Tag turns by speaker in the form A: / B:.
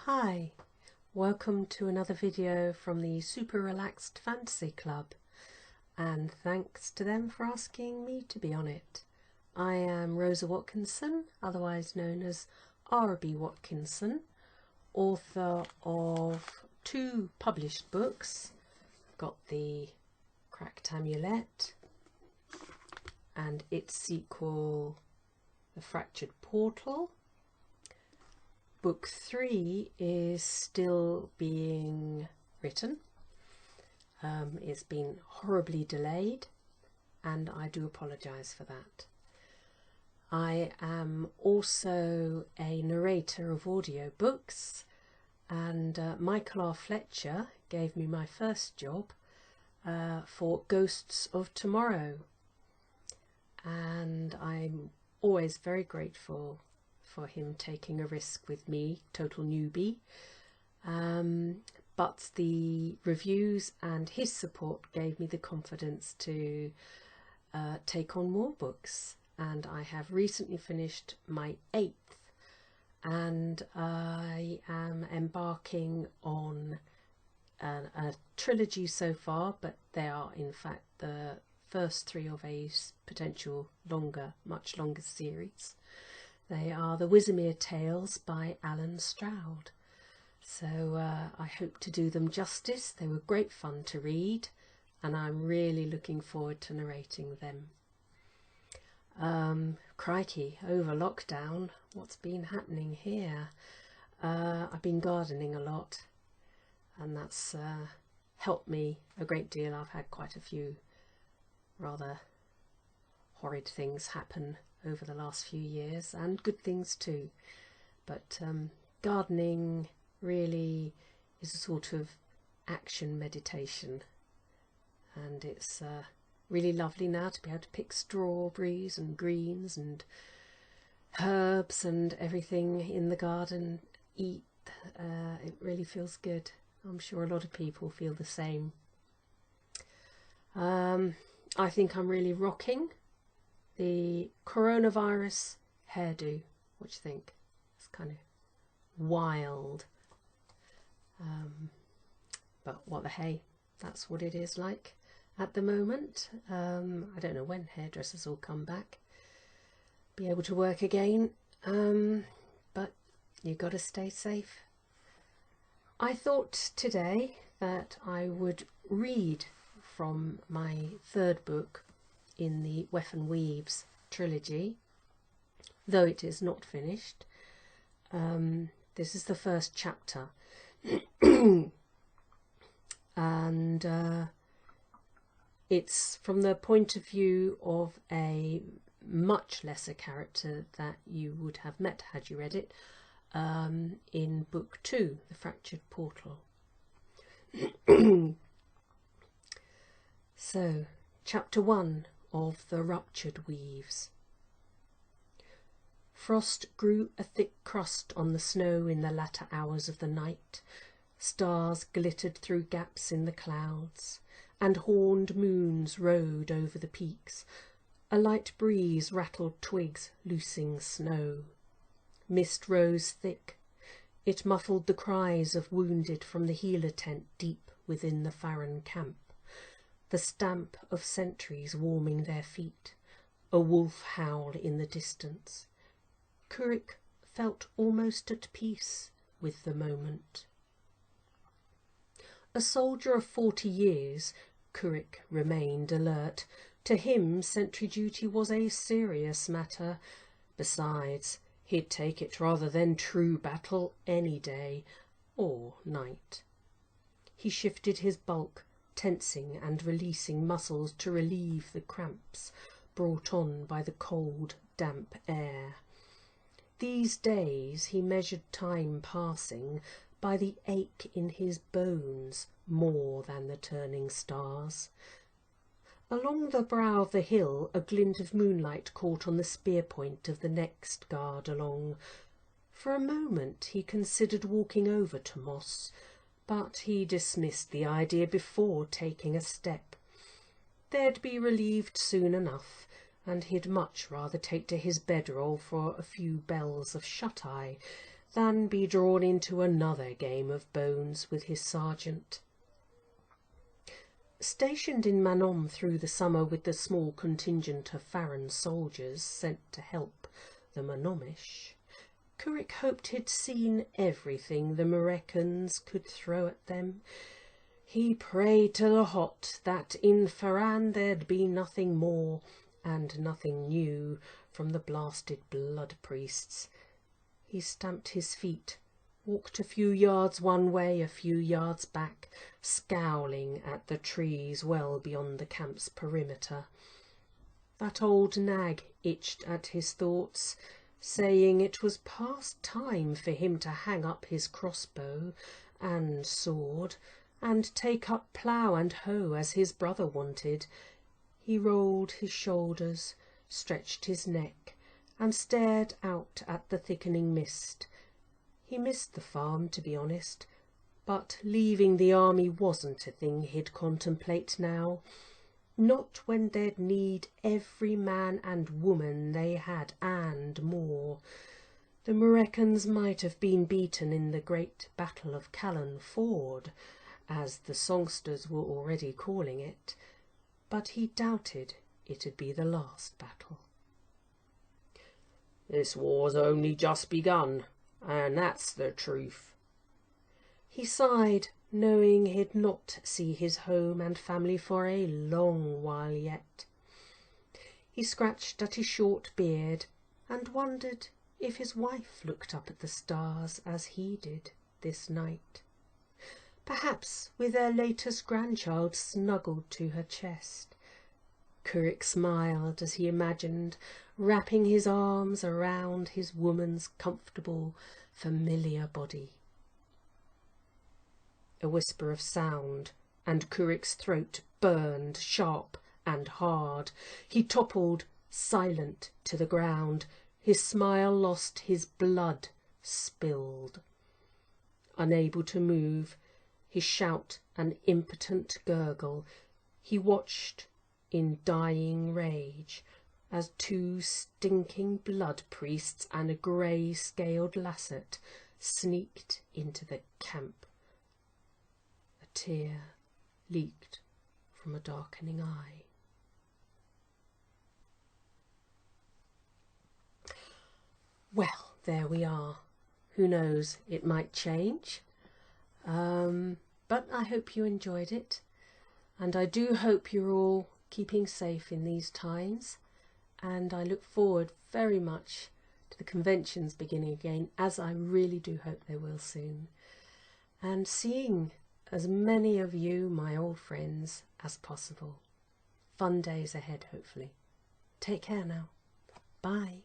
A: Hi, welcome to another video from the Super Relaxed Fantasy Club, and thanks to them for asking me to be on it. I am Rosa Watkinson, otherwise known as RB Watkinson, author of 2 published books. Got the Cracked Amulet and its sequel, The Fractured Portal. Book 3 is still being written. It's been horribly delayed and I do apologise for that. I am also a narrator of audiobooks, and Michael R. Fletcher gave me my first job for Ghosts of Tomorrow, and I'm always very grateful for him taking a risk with me, total newbie, but the reviews and his support gave me the confidence to take on more books, and I have recently finished my 8th, and I am embarking on a trilogy so far, but they are in fact the first 3 of a potential much longer series. They are the Wisemere Tales by Alan Stroud. So I hope to do them justice. They were great fun to read, and I'm really looking forward to narrating them. Crikey, over lockdown, what's been happening here? I've been gardening a lot, and that's helped me a great deal. I've had quite a few rather horrid things happen over the last few years, and good things too, but gardening really is a sort of action meditation, and it's really lovely now to be able to pick strawberries and greens and herbs and everything in the garden, eat. It really feels good. I'm sure a lot of people feel the same. I think I'm really rocking the coronavirus hairdo. What do you think? It's kind of wild, but what the hey, that's what it is like at the moment. I don't know when hairdressers will come back, be able to work again, but you got to stay safe. I thought today that I would read from my 3rd book in the Wefan Weaves trilogy, though it is not finished. This is the first chapter, and it's from the point of view of a much lesser character that you would have met had you read it, in book 2, The Fractured Portal. So, chapter 1 of The Ruptured Weaves. Frost grew a thick crust on the snow in the latter hours of the night. Stars glittered through gaps in the clouds, and horned moons rode over the peaks. A light breeze rattled twigs, loosing snow. Mist rose thick. It muffled the cries of wounded from the healer tent deep within the Farron camp. The stamp of sentries warming their feet, a wolf howl in the distance. Kurik felt almost at peace with the moment. A soldier of 40 years, Kurik remained alert. To him, sentry duty was a serious matter. Besides, he'd take it rather than true battle any day or night. He shifted his bulk, tensing and releasing muscles to relieve the cramps brought on by the cold, damp air. These days he measured time passing by the ache in his bones more than the turning stars. Along the brow of the hill a glint of moonlight caught on the spear point of the next guard along. For a moment he considered walking over to Moss, but he dismissed the idea before taking a step. They'd be relieved soon enough, and he'd much rather take to his bedroll for a few bells of shut-eye than be drawn into another game of bones with his sergeant. Stationed in Manon through the summer with the small contingent of Farron soldiers sent to help the Manomish, Curic hoped he'd seen everything the Murreccans could throw at them. He prayed to the Hot that in Farran there'd be nothing more and nothing new from the blasted blood priests. He stamped his feet, walked a few yards one way, a few yards back, scowling at the trees well beyond the camp's perimeter. That old nag itched at his thoughts, saying it was past time for him to hang up his crossbow and sword and take up plough and hoe as his brother wanted. He rolled his shoulders, stretched his neck, and stared out at the thickening mist. He missed the farm, to be honest, but leaving the army wasn't a thing he'd contemplate now. Not when they'd need every man and woman they had, and more. The Murreccans might have been beaten in the great battle of Callan Ford, as the songsters were already calling it, but he doubted it'd be the last battle. "This war's only just begun, and that's the truth." He sighed, knowing he'd not see his home and family for a long while yet. He scratched at his short beard and wondered if his wife looked up at the stars as he did this night, perhaps with their latest grandchild snuggled to her chest. Curic smiled as he imagined wrapping his arms around his woman's comfortable, familiar body. A whisper of sound, and Curic's throat burned sharp and hard. He toppled, silent, to the ground. His smile lost, his blood spilled. Unable to move, his shout an impotent gurgle, he watched in dying rage as two stinking blood priests and a grey-scaled lasset sneaked into the camp. A tear leaked from a darkening eye. Well, there we are. Who knows, it might change. But I hope you enjoyed it, and I do hope you're all keeping safe in these times, and I look forward very much to the conventions beginning again, as I really do hope they will soon, and seeing as many of you, my old friends, as possible. Fun days ahead, hopefully. Take care now. Bye.